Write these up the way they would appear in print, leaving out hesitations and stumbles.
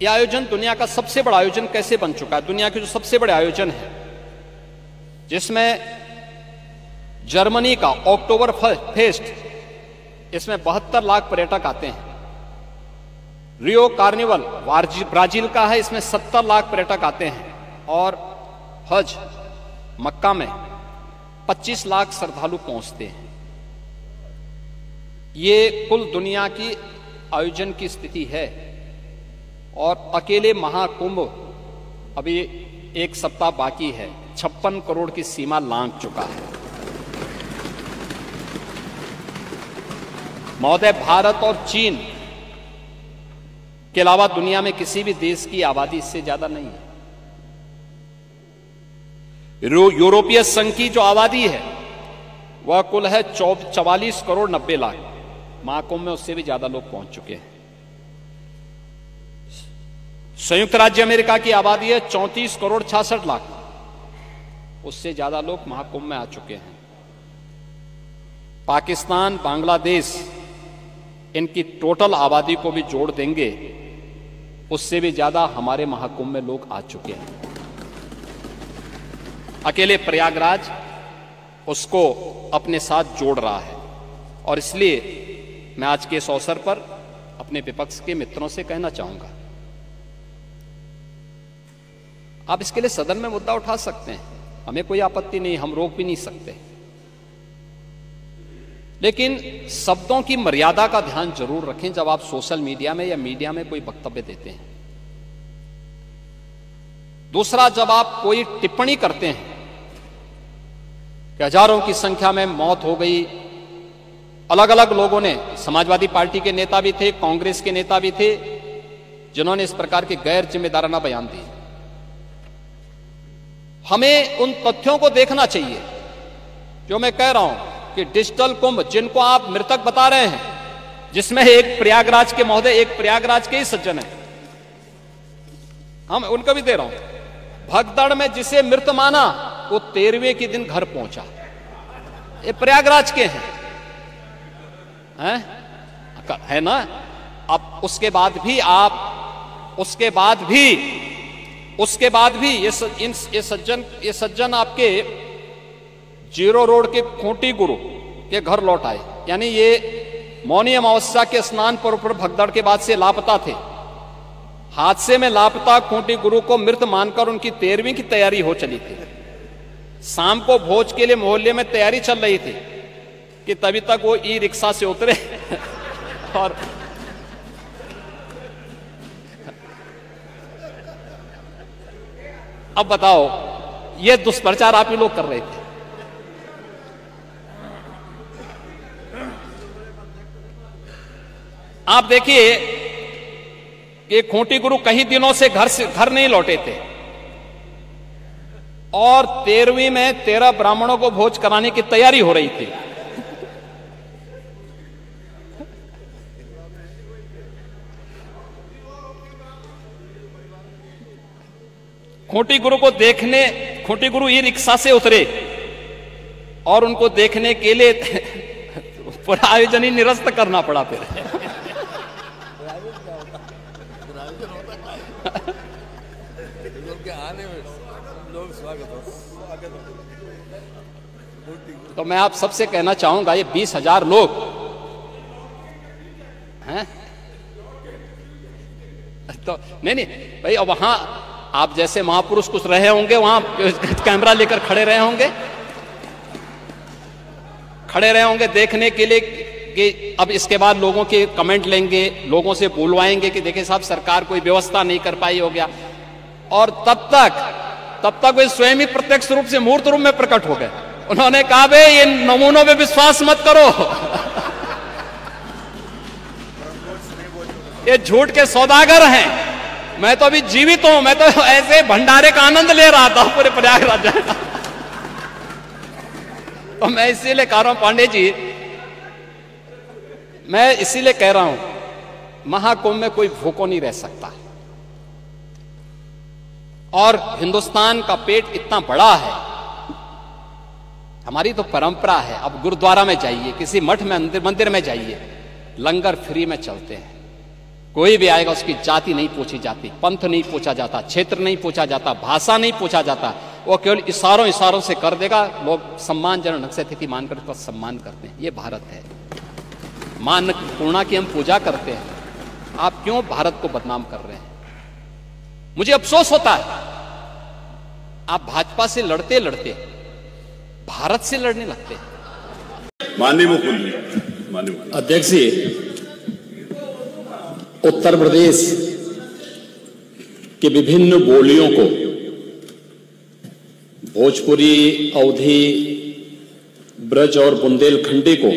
यह आयोजन दुनिया का सबसे बड़ा आयोजन कैसे बन चुका है? दुनिया के जो सबसे बड़े आयोजन है, जिसमें जर्मनी का अक्टूबर फेस्ट, इसमें 72 लाख पर्यटक आते हैं। रियो कार्निवल ब्राजील का है, इसमें 70 लाख पर्यटक आते हैं। और हज मक्का में 25 लाख श्रद्धालु पहुंचते हैं। ये कुल दुनिया की आयोजन की स्थिति है। और अकेले महाकुंभ अभी 1 सप्ताह बाकी है, 56 करोड़ की सीमा लांघ चुका है। महोदय, भारत और चीन के अलावा दुनिया में किसी भी देश की आबादी इससे ज्यादा नहीं है। यूरोपीय संघ की जो आबादी है वह कुल है 44 करोड़ 90 लाख। महाकुंभ में उससे भी ज्यादा लोग पहुंच चुके हैं। संयुक्त राज्य अमेरिका की आबादी है 34 करोड़ 66 लाख। उससे ज्यादा लोग महाकुंभ में आ चुके हैं। पाकिस्तान, बांग्लादेश, इनकी टोटल आबादी को भी जोड़ देंगे, उससे भी ज्यादा हमारे महाकुंभ में लोग आ चुके हैं। अकेले प्रयागराज उसको अपने साथ जोड़ रहा है। और इसलिए मैं आज के इस अवसर पर अपने विपक्ष के मित्रों से कहना चाहूंगा, आप इसके लिए सदन में मुद्दा उठा सकते हैं, हमें कोई आपत्ति नहीं, हम रोक भी नहीं सकते, लेकिन शब्दों की मर्यादा का ध्यान जरूर रखें जब आप सोशल मीडिया में या मीडिया में कोई वक्तव्य देते हैं। दूसरा, जब आप कोई टिप्पणी करते हैं कि हजारों की संख्या में मौत हो गई, अलग अलग लोगों ने, समाजवादी पार्टी के नेता भी थे, कांग्रेस के नेता भी थे, जिन्होंने इस प्रकार के गैर जिम्मेदाराना बयान दिए। हमें उन तथ्यों को देखना चाहिए जो मैं कह रहा हूं कि डिजिटल कुंभ, जिनको आप मृतक बता रहे हैं, जिसमें एक प्रयागराज के महोदय, एक प्रयागराज के ही सज्जन है, हम उनका भी दे रहा हूं, भगदड़ में जिसे मृत माना वो 13वें के दिन घर पहुंचा। ये प्रयागराज के हैं, है ना? अब उसके बाद भी आप, उसके बाद भी ये सज्जन आपके जीरो रोड के खूंटी गुरु के घर लौट आए। यानी ये मौनी अमावस्या के स्नान पर्व पर भगदड़ के बाद से लापता थे। हादसे में लापता खूंटी गुरु को मृत मानकर उनकी 13वीं की तैयारी हो चली थी। शाम को भोज के लिए मोहल्ले में तैयारी चल रही थी कि तभी तक वो ई रिक्शा से उतरे और अब बताओ, ये दुष्प्रचार आप ही लोग कर रहे थे। आप देखिए कि खूंटी गुरु कई दिनों से घर नहीं लौटे थे और 13वीं में 13 ब्राह्मणों को भोज कराने की तैयारी हो रही थी। खूंटी गुरु ई रिक्शा से उतरे और उनको देखने के लिए पूरा आयोजन ही निरस्त करना पड़ा। फिर तो मैं आप सबसे कहना चाहूंगा, ये 20,000 लोग हैं तो नहीं भाई, अब वहां आप जैसे महापुरुष कुछ रहे होंगे, वहां कैमरा लेकर खड़े रहे होंगे देखने के लिए कि अब इसके बाद लोगों के कमेंट लेंगे, लोगों से बुलवाएंगे कि देखिए साहब सरकार कोई व्यवस्था नहीं कर पाई, हो गया। और तब तक वे स्वयं ही प्रत्यक्ष रूप से मूर्त रूप में प्रकट हो गए। उन्होंने कहा बे ये नमूनों पे विश्वास मत करो, ये झूठ के सौदागर हैं। मैं तो अभी जीवित हूं, मैं तो ऐसे भंडारे का आनंद ले रहा था पूरे प्रयागराज। तो मैं इसीलिए कह रहा हूं पांडे जी, मैं इसीलिए कह रहा हूं महाकुंभ में कोई भूखो नहीं रह सकता। और हिंदुस्तान का पेट इतना बड़ा है, हमारी तो परंपरा है। अब गुरुद्वारा में जाइए, किसी मठ में मंदिर में जाइए, लंगर फ्री में चलते हैं। कोई भी आएगा उसकी जाति नहीं पूछी जाती, पंथ नहीं पूछा जाता, क्षेत्र नहीं पूछा जाता, भाषा नहीं पूछा जाता। वो केवल इशारों से कर देगा। लोग सम्मानजनक ढंग से अतिथि मानकर उसका सम्मान करते हैं। ये भारत है। मां अन्नपूर्णा की हम पूजा करते हैं। आप क्यों भारत को बदनाम कर रहे हैं? मुझे अफसोस होता है, आप भाजपा से लड़ते लड़ते भारत से लड़ने लगते हैं। माननीय मुख्यमंत्री। अध्यक्ष जी, उत्तर प्रदेश के विभिन्न बोलियों को, भोजपुरी, अवधी, ब्रज और बुंदेलखंडी को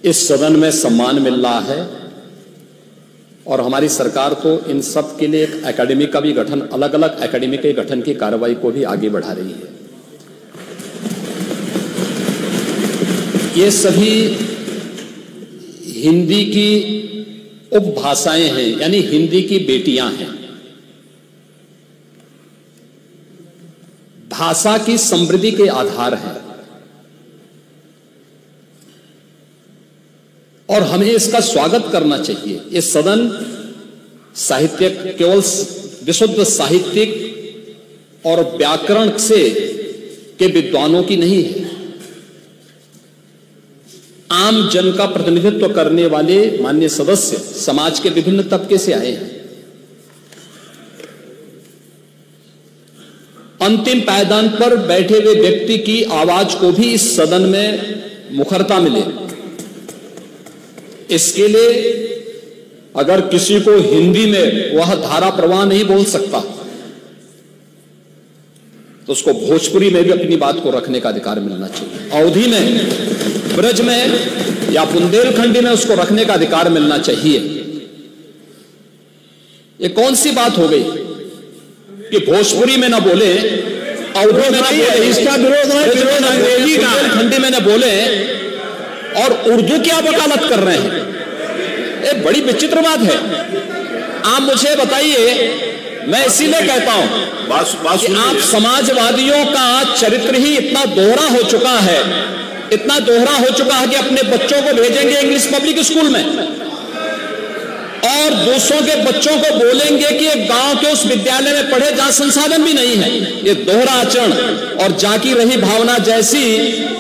इस सदन में सम्मान मिल रहा है और हमारी सरकार तो इन सब के लिए एक एकेडमी का भी गठन, अलग अलग एकेडमी के गठन की कार्रवाई को भी आगे बढ़ा रही है। ये सभी हिंदी की उपभाषाएं हैं, यानी हिंदी की बेटियां हैं। भाषा की समृद्धि के आधार है और हमें इसका स्वागत करना चाहिए। ये सदन साहित्यिक, केवल विशुद्ध साहित्यिक और व्याकरण से के विद्वानों की नहीं है। आम जन का प्रतिनिधित्व करने वाले माननीय सदस्य समाज के विभिन्न तबके से आए हैं। अंतिम पायदान पर बैठे हुए व्यक्ति की आवाज को भी इस सदन में मुखरता मिले, इसके लिए अगर किसी को हिंदी में वह धारा प्रवाह नहीं बोल सकता तो उसको भोजपुरी में भी अपनी बात को रखने का अधिकार मिलना चाहिए। अवधी में, ब्रज में या बुंदेलखंडी में उसको रखने का अधिकार मिलना चाहिए। ये कौन सी बात हो गई कि भोजपुरी में ना बोले, अवधी में ना बोले, इसका विरोध अंग्रेजी का, बुंदेलखंडी में ना बोले और उर्दू की आप वकालत कर रहे हैं? ये बड़ी विचित्र बात है। आप मुझे बताइए, मैं इसीलिए कहता हूं कि आप समाजवादियों का चरित्र ही इतना दोहरा हो चुका है, इतना दोहरा हो चुका है कि अपने बच्चों को भेजेंगे इंग्लिश पब्लिक स्कूल में और दूसरों के बच्चों को बोलेंगे कि एक गांव के उस विद्यालय में पढ़े जहां संसाधन भी नहीं है। ये दोहरा आचरण और जाकी रही भावना जैसी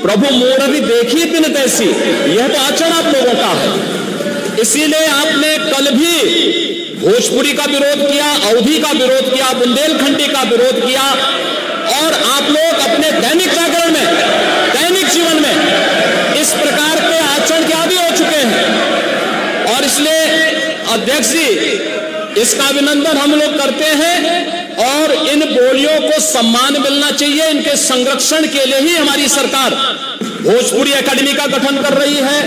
प्रभु मोररी देखी दिन तैसी, यह तो आचरण आप लोगों का है। इसीलिए आपने कल भी भोजपुरी का विरोध किया, अवधी का विरोध किया, बुंदेलखंडी का विरोध किया और आप लोग अपने दैनिक जागरण में, दैनिक जीवन में इस प्रकार के आचरण के आदी हो चुके हैं। और इसलिए अध्यक्ष जी, इसका अभिनंदन हम लोग करते हैं और इन बोलियों को सम्मान मिलना चाहिए। इनके संरक्षण के लिए ही हमारी सरकार भोजपुरी एकेडमी का गठन कर रही है,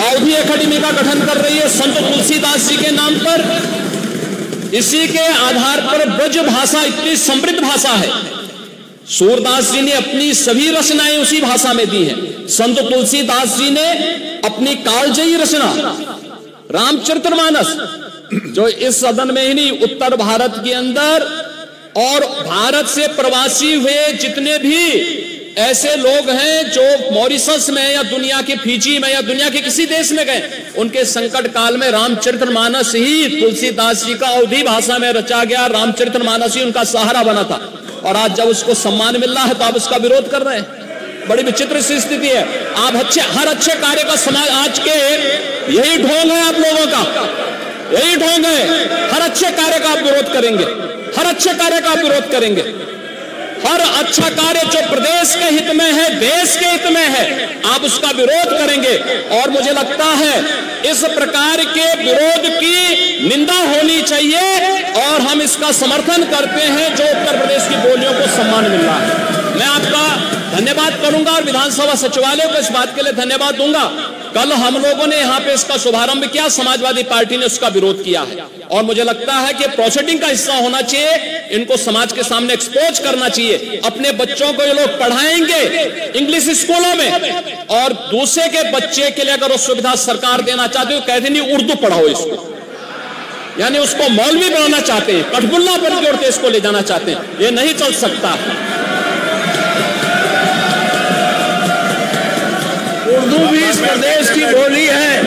अवधी एकेडमी का गठन कर रही है संत तुलसीदास जी के नाम पर। इसी के आधार पर ब्रज भाषा इतनी समृद्ध भाषा है। सूरदास जी ने अपनी सभी रचनाएं उसी भाषा में दी हैं। संत तुलसीदास जी ने अपनी कालजयी रचना रामचरितमानस, जो इस सदन में ही नहीं, उत्तर भारत के अंदर और भारत से प्रवासी हुए जितने भी ऐसे लोग हैं जो मॉरिशस में या दुनिया के फिजी में या दुनिया के किसी देश में गए, उनके संकट काल में रामचरितमानस ही तुलसीदास जी का अवधी भाषा में रचा गया रामचरितमानस ही उनका सहारा बना था। और आज जब उसको सम्मान मिल रहा है तो आप उसका विरोध कर रहे हैं। बड़ी विचित्र सी स्थिति है। आप हर अच्छे कार्य का समाज, आज के यही ढोंग है आप लोगों का, यही ढोंग है। हर अच्छे कार्य का आप विरोध करेंगे, हर अच्छे कार्य का आप विरोध करेंगे। हर अच्छा कार्य जो प्रदेश के हित में है, देश के हित में है, आप उसका विरोध करेंगे। और मुझे लगता है इस प्रकार के विरोध की निंदा होनी चाहिए और हम इसका समर्थन करते हैं जो उत्तर प्रदेश की बोलियों को सम्मान मिल रहा है। मैं आपका धन्यवाद करूंगा और विधानसभा सचिवालय को इस बात के लिए धन्यवाद दूंगा। कल हम लोगों ने यहाँ पे इसका शुभारंभ किया, समाजवादी पार्टी ने उसका विरोध किया है और मुझे लगता है कि प्रोसीडिंग का हिस्सा होना चाहिए। इनको समाज के सामने एक्सपोज करना चाहिए। अपने बच्चों को ये लोग पढ़ाएंगे इंग्लिश स्कूलों में और दूसरे के बच्चे के लिए अगर वो सुविधा सरकार देना चाहते हो, कहते नहीं उर्दू पढ़ाओ इसको, यानी उसको मौलवी बनाना चाहते हैं, कठबुल्ला पर जोड़ते इसको ले जाना चाहते हैं। ये नहीं चल सकता। उर्दू भी इस प्रदेश की बोली है।